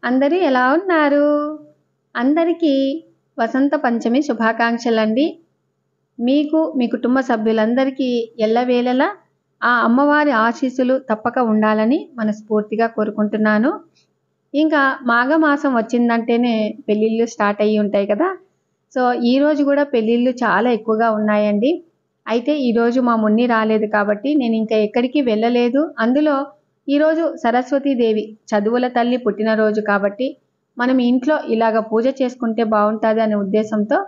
అందరూ ఎలా ఉన్నారు? అందరికీ వసంత పంచమి శుభాకాంక్షలండి. మీకు మీ కుటుంబ సభ్యులందరికీ ఎల్లవేళలా ఆ అమ్మవారి ఆశీస్సులు తప్పక ఉండాలని మనస్ఫూర్తిగా కోరుకుంటున్నాను. ఇంకా మాఘమాసం వచ్చిందంటేనే పెళ్ళిళ్ళు స్టార్ట్ అయ్యి ఉంటాయి కదా! సో, ఈరోజు కూడా పెళ్ళిళ్ళు చాలా ఎక్కువగా ఉన్నాయండి. అయితే ఈరోజు మా మున్ని రాలేదు కాబట్టి నేను ఇంకా ఎక్కడికి వెళ్ళలేదు. అందులో ఈరోజు సరస్వతీదేవి చదువుల తల్లి పుట్టినరోజు కాబట్టి మనం ఇంట్లో ఇలాగ పూజ చేసుకుంటే బాగుంటుంది అనే ఉద్దేశంతో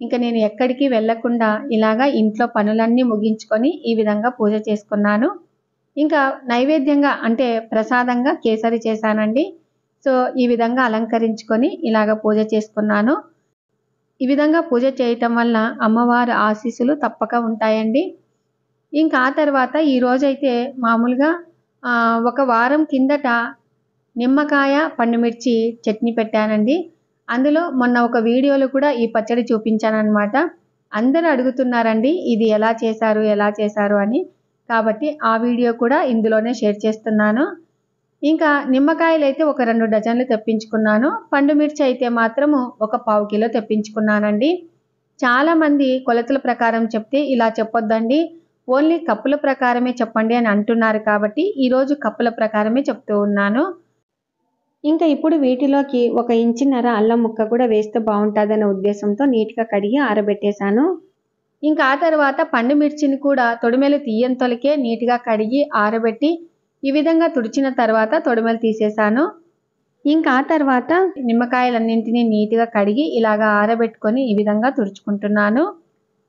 ఇంకా నేను ఎక్కడికి వెళ్ళకుండా ఇలాగా ఇంట్లో పనులన్నీ ముగించుకొని ఈ విధంగా పూజ చేసుకున్నాను. ఇంకా నైవేద్యంగా అంటే ప్రసాదంగా కేసరి చేశానండి. సో, ఈ విధంగా అలంకరించుకొని ఇలాగ పూజ చేసుకున్నాను. ఈ విధంగా పూజ చేయటం వల్ల అమ్మవారి ఆశీస్సులు తప్పక ఉంటాయండి. ఇంకా ఆ తర్వాత ఈరోజైతే మామూలుగా ఒక వారం కిందట నిమ్మకాయ పండుమిర్చి చట్నీ పెట్టానండి. అందులో మొన్న ఒక వీడియోలో కూడా ఈ పచ్చడి చూపించానన్నమాట. అందరూ అడుగుతున్నారండి ఇది ఎలా చేశారు అని. కాబట్టి ఆ వీడియో కూడా ఇందులోనే షేర్ చేస్తున్నాను. ఇంకా నిమ్మకాయలు అయితే ఒక 2 డజన్లు తెప్పించుకున్నాను. పండుమిర్చి అయితే మాత్రము ఒక పావు కిలో తెప్పించుకున్నానండి. చాలామంది కొలతల ప్రకారం చెప్తే ఇలా చెప్పొద్దండి, ఓన్లీ కప్పుల ప్రకారమే చెప్పండి అని అంటున్నారు కాబట్టి ఈరోజు కప్పుల ప్రకారమే చెప్తూ ఉన్నాను. ఇంకా ఇప్పుడు వీటిలోకి 1 ఇంచున్నర అల్లం ముక్క కూడా వేస్తే బాగుంటుందనే ఉద్దేశంతో నీట్గా కడిగి ఆరబెట్టేశాను. ఇంకా ఆ తర్వాత పండుమిర్చిని కూడా తొడిమెలు తీయంతొలకే నీట్గా కడిగి ఆరబెట్టి ఈ విధంగా తుడిచిన తర్వాత తొడిమెలు తీసేశాను. ఇంకా ఆ తర్వాత నిమ్మకాయలన్నింటినీ నీట్గా కడిగి ఇలాగా ఆరబెట్టుకొని ఈ విధంగా తుడుచుకుంటున్నాను.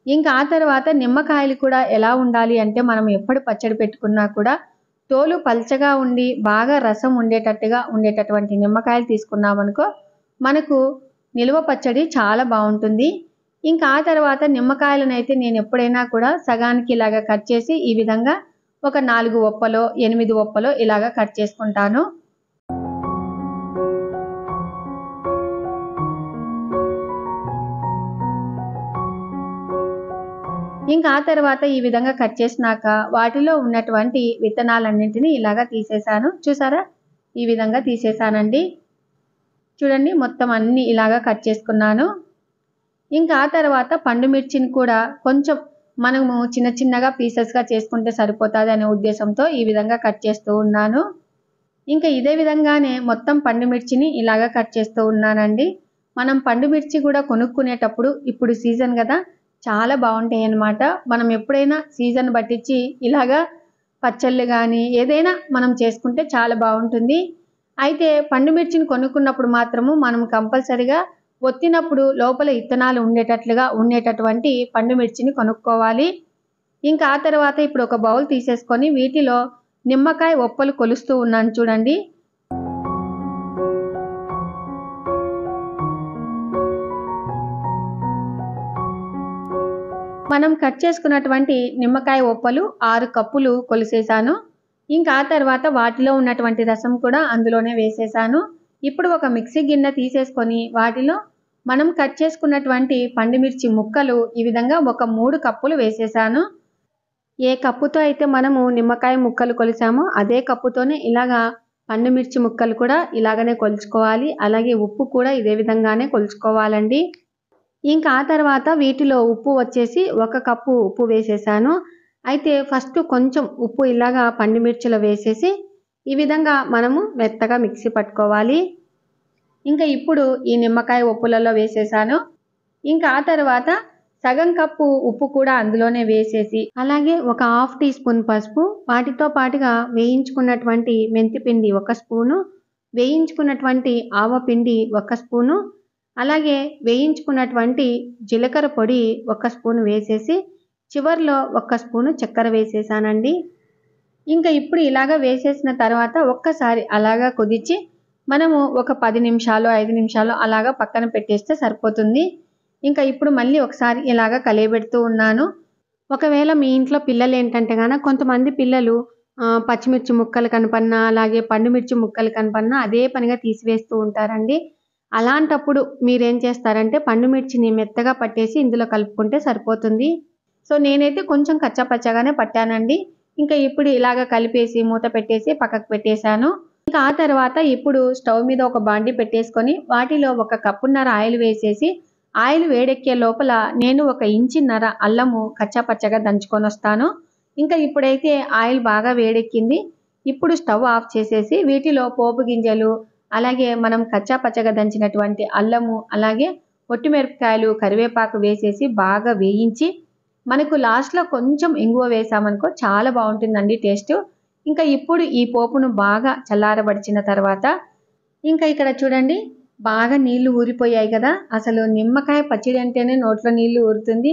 ఇంకా ఆ తర్వాత నిమ్మకాయలు కూడా ఎలా ఉండాలి అంటే మనం ఎప్పుడు పచ్చడి పెట్టుకున్నా కూడా తోలు పల్చగా ఉండి బాగా రసం ఉండేటటువంటి నిమ్మకాయలు తీసుకున్నామనుకో మనకు నిల్వ పచ్చడి చాలా బాగుంటుంది. ఇంకా ఆ తర్వాత నిమ్మకాయలను అయితే నేను ఎప్పుడైనా కూడా సగానికి ఇలాగా కట్ చేసి ఈ విధంగా ఒక 4 ఒప్పలో 8 ఒప్పలో ఇలాగా కట్ చేసుకుంటాను. ఇంకా ఆ తర్వాత ఈ విధంగా కట్ చేసినాక వాటిలో ఉన్నటువంటి విత్తనాలన్నింటినీ ఇలాగా తీసేసాను. చూసారా, ఈ విధంగా తీసేసానండి. చూడండి, మొత్తం అన్ని ఇలాగా కట్ చేసుకున్నాను. ఇంకా ఆ తర్వాత పండుమిర్చిని కూడా కొంచెం మనము చిన్నగా పీసెస్గా చేసుకుంటే సరిపోతుంది అనే ఉద్దేశంతో ఈ విధంగా కట్ చేస్తూ ఉన్నాను. ఇంకా ఇదే విధంగానే మొత్తం పండుమిర్చిని ఇలాగా కట్ చేస్తూ ఉన్నానండి. మనం పండుమిర్చి కూడా కొనుక్కునేటప్పుడు ఇప్పుడు సీజన్ కదా, చాలా బాగుంటాయి అన్నమాట. మనం ఎప్పుడైనా సీజన్ పట్టించి ఇలాగా పచ్చళ్ళు కానీ ఏదైనా మనం చేసుకుంటే చాలా బాగుంటుంది. అయితే పండుమిర్చిని కొనుక్కున్నప్పుడు మాత్రము మనం కంపల్సరిగా ఒత్తినప్పుడు లోపల ఇత్తనాలు ఉండేటటువంటి పండుమిర్చిని కొనుక్కోవాలి. ఇంకా ఆ తర్వాత ఇప్పుడు ఒక బౌల్ తీసేసుకొని వీటిలో నిమ్మకాయ ఒప్పలు కొలుస్తూ ఉన్నాను చూడండి. మనం కట్ చేసుకున్నటువంటి నిమ్మకాయ ఒప్పలు 6 కప్పులు కొలిసేసాను. ఇంకా ఆ తర్వాత వాటిలో ఉన్నటువంటి రసం కూడా అందులోనే వేసేసాను. ఇప్పుడు ఒక మిక్సీ గిన్నె తీసేసుకొని వాటిలో మనం కట్ చేసుకున్నటువంటి పండుమిర్చి ముక్కలు ఈ విధంగా ఒక 3 కప్పులు వేసేసాను. ఏ కప్పుతో అయితే మనము నిమ్మకాయ ముక్కలు కొలిసామో అదే కప్పుతోనే ఇలాగా పండుమిర్చి ముక్కలు కూడా ఇలాగనే కొలుచుకోవాలి. అలాగే ఉప్పు కూడా ఇదే విధంగానే కొలుచుకోవాలండి. ఇంకా ఆ తర్వాత వీటిలో ఉప్పు వచ్చేసి 1 కప్పు ఉప్పు వేసేసాను. అయితే ఫస్ట్ కొంచెం ఉప్పు ఇలాగా పండుమిర్చిలో వేసేసి ఈ విధంగా మనము మెత్తగా మిక్సీ పట్టుకోవాలి. ఇంకా ఇప్పుడు ఈ నిమ్మకాయ ఉప్పులలో వేసేసాను. ఇంకా ఆ తర్వాత సగం కప్పు ఉప్పు కూడా అందులోనే వేసేసి అలాగే ఒక 1/2 టీ స్పూన్ పసుపు, వాటితో పాటుగా వేయించుకున్నటువంటి మెంతిపిండి 1 స్పూను, వేయించుకున్నటువంటి ఆవపిండి 1 స్పూను, అలాగే వేయించుకున్నటువంటి జీలకర్ర పొడి 1 స్పూన్ వేసేసి చివర్లో 1 స్పూను చక్కెర వేసేసానండి. ఇంకా ఇప్పుడు ఇలాగా వేసేసిన తర్వాత ఒక్కసారి అలాగా కుదిర్చి మనము ఒక 10 నిమిషాలు 5 నిమిషాలు అలాగా పక్కన పెట్టేస్తే సరిపోతుంది. ఇంకా ఇప్పుడు మళ్ళీ ఒకసారి ఇలాగా కలియబెడుతూ ఉన్నాను. ఒకవేళ మీ ఇంట్లో పిల్లలు ఏంటంటే గాన కొంతమంది పిల్లలు పచ్చిమిర్చి ముక్కలు కనపడినా అలాగే పండుమిర్చి ముక్కలు కనపడినా అదే పనిగా తీసివేస్తూ ఉంటారండి. అలాంటప్పుడు మీరేం చేస్తారంటే పండుమిర్చిని మెత్తగా పట్టేసి ఇందులో కలుపుకుంటే సరిపోతుంది. సో, నేనైతే కొంచెం కచ్చాపచ్చాగానే పట్టానండి. ఇంకా ఇప్పుడు ఇలాగ కలిపేసి మూత పెట్టేసి పక్కకు పెట్టేశాను. ఇంకా ఆ తర్వాత ఇప్పుడు స్టవ్ మీద ఒక బాండి పెట్టేసుకొని వాటిలో 1 కప్పున్నర ఆయిల్ వేసేసి ఆయిల్ వేడెక్కే లోపల నేను 1 ఇంచున్నర అల్లము కచ్చా పచ్చగా దంచుకొని వస్తాను. ఇంకా ఇప్పుడైతే ఆయిల్ బాగా వేడెక్కింది. ఇప్పుడు స్టవ్ ఆఫ్ చేసేసి వీటిలో పోపు గింజలు, అలాగే మనం కచ్చా పచ్చగా దంచినటువంటి అల్లము, అలాగే ఒట్టిమిరపకాయలు, కరివేపాకు వేసేసి బాగా వేయించి మనకు లాస్ట్‌లో కొంచెం ఇంగువ వేసామనుకో చాలా బావుంటుందండి టేస్టు. ఇంకా ఇప్పుడు ఈ పోపును బాగా చల్లారబడిచిన తర్వాత ఇంకా ఇక్కడ చూడండి బాగా నీళ్లు ఊరిపోయాయి కదా! అసలు నిమ్మకాయ పచ్చడి అంటేనే నోట్లో నీళ్లు ఊరుతుంది.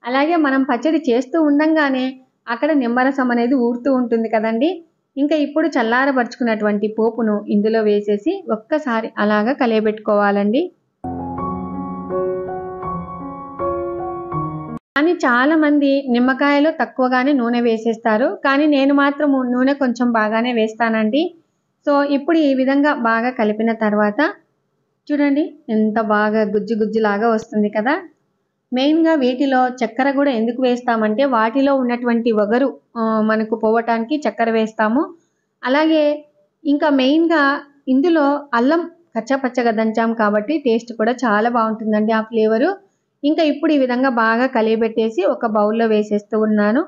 అలాగే మనం పచ్చడి చేస్తూ ఉండంగానే అక్కడ నిమ్మరసం అనేది ఊరుతూ ఉంటుంది కదండీ! ఇంకా ఇప్పుడు చల్లారబరుచుకున్నటువంటి పోపును ఇందులో వేసేసి ఒక్కసారి అలాగా కలియబెట్టుకోవాలండి. కానీ చాలామంది నిమ్మకాయలో తక్కువగానే నూనె వేసేస్తారు. కానీ నేను మాత్రము నూనె కొంచెం బాగానే వేస్తానండి. సో, ఇప్పుడు ఈ విధంగా బాగా కలిపిన తర్వాత చూడండి ఎంత బాగా గుజ్జు గుజ్జులాగా వస్తుంది కదా! మెయిన్‌గా వీటిలో చక్కెర గూడా ఎందుకు వేస్తామంటే వాటిలో ఉన్నటువంటి వగరు మనకు పోవటానికి చక్కెర వేస్తాము. అలాగే ఇంకా మెయిన్‌గా ఇందులో అల్లం కచ్చాపచ్చగా దంచాం కాబట్టి టేస్ట్ కూడా చాలా బావుంటుందండి ఆ ఫ్లేవరు. ఇంకా ఇప్పుడు ఈ విధంగా బాగా కలియబెట్టేసి ఒక బౌల్‌లో వేసేస్తూ ఉన్నాను.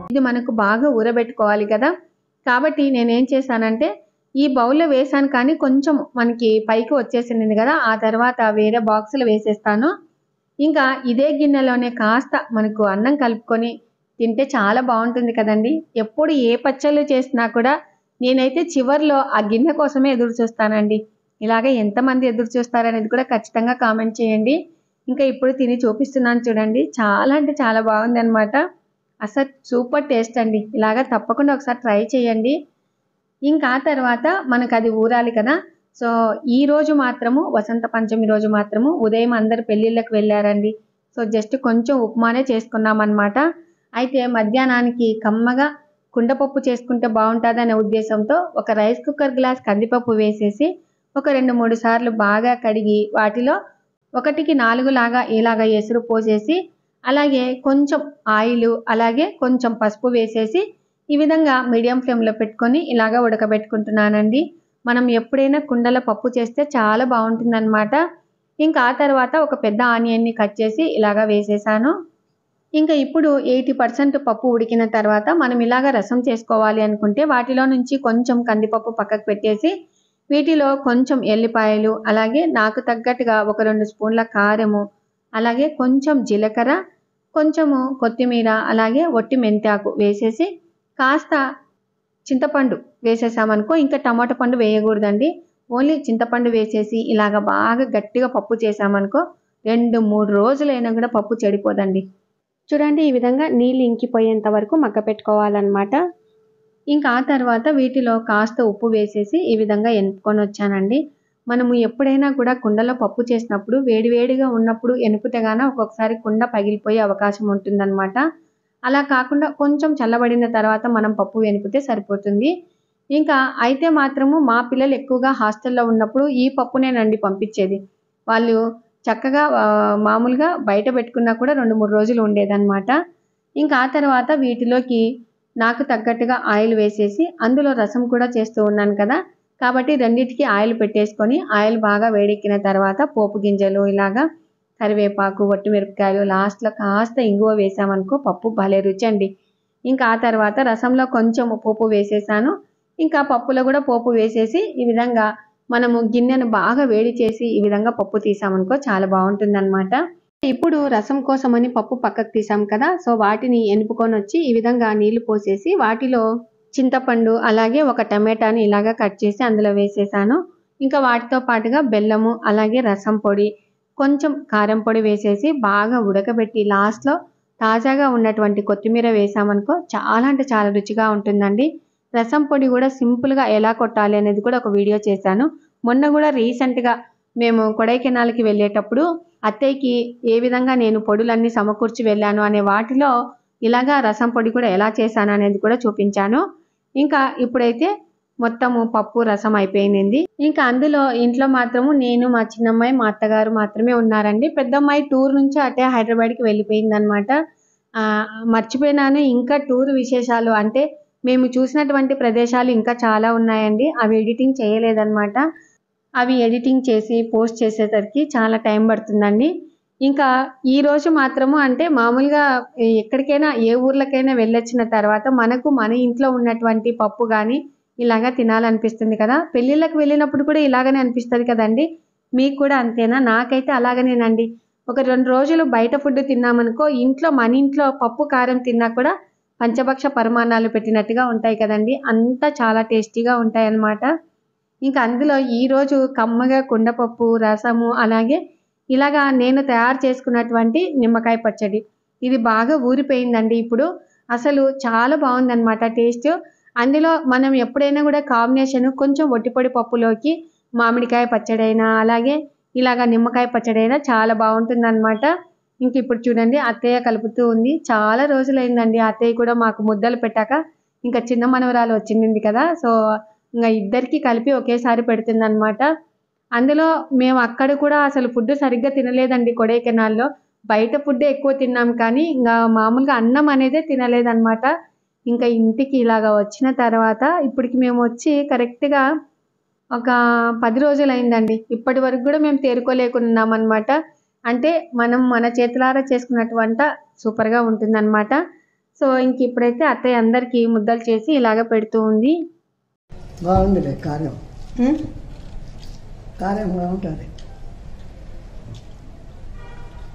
ఇది మనకు బాగా ఊరబెట్టుకోవాలి కదా! కాబట్టి నేనేం చేశానంటే ఈ బౌల్‌లో వేశాను కానీ కొంచెం మనకి పైకి వచ్చేసింది కదా! ఆ తర్వాత వేరే బాక్స్‌లో వేసేస్తాను. ఇంకా ఇదే గిన్నెలోనే కాస్త మనకు అన్నం కలుపుకొని తింటే చాలా బావుంటుంది కదండీ! ఎప్పుడు ఏ పచ్చళ్ళు చేసినా కూడా నేనైతే చివర్లో ఆ గిన్నె కోసమే ఎదురు చూస్తానండి. ఇలాగ ఎంతమంది ఎదురు చూస్తారనేది కూడా ఖచ్చితంగా కామెంట్ చేయండి. ఇంకా ఇప్పుడు తిని చూపిస్తున్నాను చూడండి. చాలా అంటే చాలా బావుందనమాట. అసలు సూపర్ టేస్ట్ అండి. ఇలాగ తప్పకుండా ఒకసారి ట్రై చేయండి. ఇంకా ఆ తర్వాత మనకది ఊరాలి కదా! సో, ఈరోజు మాత్రము వసంత పంచమి రోజు మాత్రము ఉదయం అందరూ పెళ్ళిళ్ళకి వెళ్లారండి. సో, జస్ట్ కొంచెం ఉప్మానే చేసుకున్నామనమాట. అయితే మధ్యాహ్నానికి కమ్మగా కుండపప్పు చేసుకుంటే బావుంటాదనే ఉద్దేశంతో ఒక రైస్ కుక్కర్ గ్లాస్ కందిపప్పు వేసేసి ఒక 2, 3 సార్లు బాగా కడిగి వాటిలో 1కి 4 లాగా ఇలాగ ఎసురు పోసేసి అలాగే కొంచెం ఆయిలు, అలాగే కొంచెం పసుపు వేసేసి ఈ విధంగా మీడియం ఫ్లేమ్‌లో పెట్టుకొని ఇలాగ ఉడకబెట్టుకుంటున్నానండి. మనం ఎప్పుడైనా కుండలో పప్పు చేస్తే చాలా బావుంటుందనమాట. ఇంకా ఆ తర్వాత ఒక పెద్ద ఆనియన్‌ని కట్ చేసి ఇలాగ వేసేసాను. ఇంకా ఇప్పుడు 80% పప్పు ఉడికిన తర్వాత మనం ఇలాగ రసం చేసుకోవాలి అనుకుంటే వాటిలో నుంచి కొంచెం కందిపప్పు పక్కకు పెట్టేసి వీటిలో కొంచెం ఎల్లిపాయలు, అలాగే నాకు తగ్గట్టుగా ఒక 2 స్పూన్ల కారము, అలాగే కొంచెం జీలకర్ర, కొంచెము కొత్తిమీర, అలాగే ఒట్టి మెంతాకు వేసేసి కాస్త చింతపండు వేసేసామనుకో ఇంకా టమాటా పండు వేయకూడదండి. ఓన్లీ చింతపండు వేసేసి ఇలాగ బాగా గట్టిగా పప్పు చేశామనుకో 2, 3 రోజులైనా కూడా పప్పు చెడిపోదండి. చూడండి ఈ విధంగా నీళ్ళు ఇంకిపోయేంత వరకు మగ్గపెట్టుకోవాలనమాట. ఇంకా ఆ తర్వాత వీటిలో కాస్త ఉప్పు వేసేసి ఈ విధంగా ఎనుపుకొనొచ్చానండి. మనము ఎప్పుడైనా కూడా కుండలో పప్పు చేసినప్పుడు వేడివేడిగా ఉన్నప్పుడు ఎనుపితే గాన ఒక్కొక్కసారి కుండ పగిలిపోయే అవకాశం ఉంటుందనమాట. అలా కాకుండా కొంచెం చల్లబడిన తర్వాత మనం పప్పు వెనిపితే సరిపోతుంది. ఇంకా అయితే మాత్రము మా పిల్లలు ఎక్కువగా హాస్టల్‌లో ఉన్నప్పుడు ఈ పప్పునేనండి పంపించేది. వాళ్ళు చక్కగా మామూలుగా బయట పెట్టుకున్నా కూడా 2, 3 రోజులు ఉండేదనమాట. ఇంకా ఆ తర్వాత వీటిలోకి నాకు తగ్గట్టుగా ఆయిల్ వేసేసి అందులో రసం కూడా చేస్తూ ఉన్నాను కదా! కాబట్టి రెండిటికి ఆయిల్ పెట్టేసుకొని ఆయిల్ బాగా వేడెక్కిన తర్వాత పోపు గింజలు ఇలాగా కరివేపాకు, ఒట్టిమిరపకాయలు లాస్ట్‌లో కాస్త ఇంగువ వేసామనుకో పప్పు భలే రుచండి. ఇంకా ఆ తర్వాత రసంలో కొంచెం పోపు వేసేసాను. ఇంకా పప్పులో కూడా పోపు వేసేసి ఈ విధంగా మనము గిన్నెను బాగా వేడి చేసి ఈ విధంగా పప్పు తీసామనుకో చాలా బావుంటుందనమాట. ఇప్పుడు రసం కోసమని పప్పు పక్కకు తీసాం కదా! సో, వాటిని ఎనుపుకొనొచ్చి ఈ విధంగా నీళ్లు పోసేసి వాటిలో చింతపండు, అలాగే ఒక టమాటాని ఇలాగ కట్ చేసి అందులో వేసేసాను. ఇంకా వాటితో పాటుగా బెల్లము, అలాగే రసం పొడి, కొంచెం కారం పొడి వేసేసి బాగా ఉడకబెట్టి లాస్ట్‌లో తాజాగా ఉన్నటువంటి కొత్తిమీర వేసామనుకో చాలా అంటే చాలా రుచిగా ఉంటుందండి. రసం పొడి కూడా సింపుల్‌గా ఎలా కొట్టాలి అనేది కూడా ఒక వీడియో చేశాను. మొన్న కూడా రీసెంట్‌గా మేము కొడైకెనాల్‌కి వెళ్ళేటప్పుడు అత్తయ్యకి ఏ విధంగా నేను పొడులన్నీ సమకూర్చి వెళ్ళాను అనే వాటిలో ఇలాగా రసం పొడి కూడా ఎలా చేశాను అనేది కూడా చూపించాను. ఇంకా ఇప్పుడైతే మొత్తము పప్పు రసం అయిపోయింది. ఇంకా అందులో ఇంట్లో మాత్రము నేను, మా చిన్నమ్మాయి, మా అత్తగారు మాత్రమే ఉన్నారండి. పెద్దమ్మాయి టూర్ నుంచి అటే హైదరాబాద్కి వెళ్ళిపోయిందనమాట. మర్చిపోయినాను ఇంకా టూర్ విశేషాలు అంటే మేము చూసినటువంటి ప్రదేశాలు ఇంకా చాలా ఉన్నాయండి. అవి ఎడిటింగ్ చేయలేదన్నమాట. అవి ఎడిటింగ్ చేసి పోస్ట్ చేసేసరికి చాలా టైం పడుతుందండి. ఇంకా ఈరోజు మాత్రము అంటే మామూలుగా ఎక్కడికైనా ఏ ఊర్లకైనా వెళ్ళొచ్చిన తర్వాత మనకు మన ఇంట్లో ఉన్నటువంటి పప్పు కానీ ఇలాగా తినాలనిపిస్తుంది కదా. పెళ్ళిళ్ళకి వెళ్ళినప్పుడు కూడా ఇలాగనే అనిపిస్తుంది కదండి. మీకు కూడా అంతేనా? నాకైతే అలాగనేనండి. ఒక 2 రోజులు బయట ఫుడ్ తిన్నామనుకో ఇంట్లో మన ఇంట్లో పప్పు కారం తిన్నా కూడా పంచభక్ష పరమాన్నాలు పెట్టినట్టుగా ఉంటాయి కదండి. అంతా చాలా టేస్టీగా ఉంటాయన్నమాట. ఇంకా అందులో ఈరోజు కమ్మగా కుండపప్పు రసము అలాగే ఇలాగా నేను తయారు చేసుకున్నటువంటి నిమ్మకాయ పచ్చడి ఇది బాగా ఊరిపోయిందండి. ఇప్పుడు అసలు చాలా బాగుందన్నమాట టేస్ట్. అందులో మనం ఎప్పుడైనా కూడా కాంబినేషన్ కొంచెం ఒట్టిపొడి పప్పులోకి మామిడికాయ పచ్చడైనా అలాగే ఇలాగ నిమ్మకాయ పచ్చడైనా చాలా బాగుంటుందన్నమాట. ఇంక ఇప్పుడు చూడండి అత్తయ్య కలుపుతూ ఉంది. చాలా రోజులైందండి అత్తయ్య కూడా మాకు ముద్దలు పెట్టాక. ఇంకా చిన్న మనవరాలు వచ్చింది కదా, సో ఇంకా ఇద్దరికి కలిపి ఒకేసారి పెడుతుందన్నమాట. అందులో మేము అక్కడ కూడా అసలు ఫుడ్ సరిగ్గా తినలేదండి కొడైకెనాల్లో. బయట ఫుడ్ ఎక్కువ తిన్నాం కానీ ఇంకా మామూలుగా అన్నం అనేదే తినలేదన్నమాట. ఇంకా ఇంటికి ఇలాగ వచ్చిన తర్వాత ఇప్పటికి మేము వచ్చి కరెక్ట్గా ఒక 10 రోజులైందండి. ఇప్పటి వరకు కూడా మేము తేరుకోలేకున్నామన్నమాట. అంటే మనం మన చేతులారా చేసుకున్నట్టు వంట సూపర్గా ఉంటుందన్నమాట. సో ఇంక ఇప్పుడైతే అత్తయ్య అందరికీ ముద్దలు చేసి ఇలాగ పెడుతూ ఉంది. బాగుందిలే కారం, కారం బాగుంటుంది.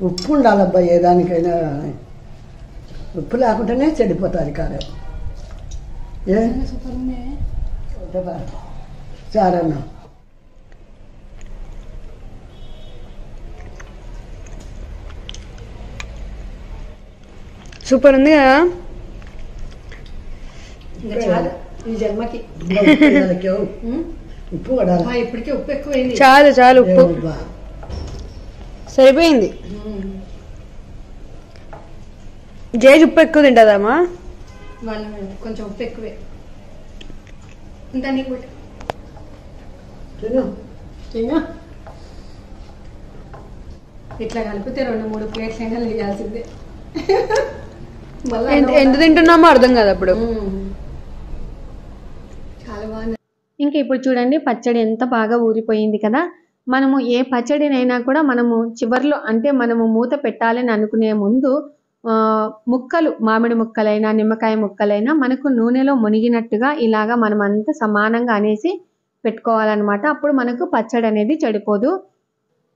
ఉప్పు ఉండాలబ్బా ఏ దానికైనా. ఉప్పు లేకుండానే చెడిపోతుంది కారం. చారన్న సూపర్ ఉంది కదా. ఈ జన్మకి ఉప్పు పడాలి. ఇప్పటికే ఉప్పు ఎక్కువైంది. చాలు చాలు ఉప్పు సరిపోయింది. జేజ్ ఉప్పు ఎక్కువ తింటుందమ్మా. కొంచెం ఉప్పు ఎక్కువే. ఇంకా నీకు తిను తిన్నా. ఇట్లా కలిపితే 2-3 ప్లేట్స్ అయినా వేయాల్సిందే. ఎంత తింటున్నామో అర్థం కాదు అప్పుడు. చాలా బాగుంది. ఇంకా ఇప్పుడు చూడండి పచ్చడి ఎంత బాగా ఊరిపోయింది కదా. మనము ఏ పచ్చడినైనా కూడా మనము చివర్లో అంటే మనము మూత పెట్టాలని అనుకునే ముందు ముక్కలు మామిడి ముక్కలైనా నిమ్మకాయ ముక్కలైనా మనకు నూనెలో మునిగినట్టుగా ఇలాగా మనం అంతా సమానంగా అనేసి పెట్టుకోవాలన్నమాట. అప్పుడు మనకు పచ్చడి అనేది చెడిపోదు.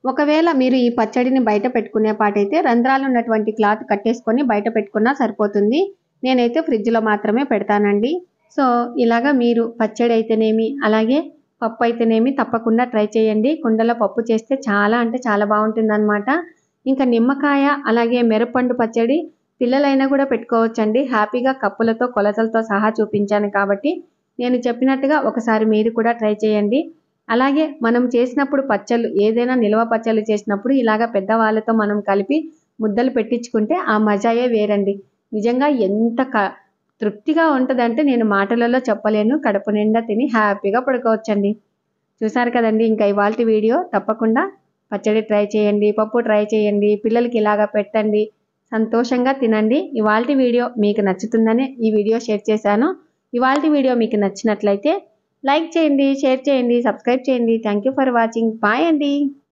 ఒకవేళ మీరు ఈ పచ్చడిని బయట పెట్టుకునే పాటైతే రంధ్రాలు ఉన్నటువంటి క్లాత్ కట్టేసుకొని బయట పెట్టుకున్నా సరిపోతుంది. నేనైతే ఫ్రిడ్జ్లో మాత్రమే పెడతానండి. సో ఇలాగా మీరు పచ్చడి అయితేనేమి అలాగే పప్పు అయితేనేమి తప్పకుండా ట్రై చేయండి. కుండలో పప్పు చేస్తే చాలా అంటే చాలా బాగుంటుందన్నమాట. ఇంకా నిమ్మకాయ అలాగే మిరపండు పచ్చడి పిల్లలైనా కూడా పెట్టుకోవచ్చండి. హ్యాపీగా కప్పులతో కొలతలతో సహా చూపించాను కాబట్టి నేను చెప్పినట్టుగా ఒకసారి మీరు కూడా ట్రై చేయండి. అలాగే మనం చేసినప్పుడు పచ్చళ్ళు ఏదైనా నిల్వ పచ్చళ్ళు చేసినప్పుడు ఇలాగ పెద్దవాళ్ళతో మనం కలిపి ముద్దలు పెట్టించుకుంటే ఆ మజాయే వేరండి. నిజంగా ఎంత తృప్తిగా ఉంటుందంటే నేను మాటలలో చెప్పలేను. కడుపు నిండా తిని హ్యాపీగా పడుకోవచ్చండి. చూసారు కదండి. ఇంకా ఇవాల్టి వీడియో తప్పకుండా పచ్చడి ట్రై చేయండి, పప్పు ట్రై చేయండి, పిల్లలకి ఇలాగా పెట్టండి, సంతోషంగా తినండి. ఇవాల్టి వీడియో మీకు నచ్చుతుందనే ఈ వీడియో షేర్ చేశాను. ఇవాల్టి వీడియో మీకు నచ్చినట్లయితే లైక్ చేయండి, షేర్ చేయండి, సబ్స్క్రైబ్ చేయండి. Thank you for watching. Bye అండి.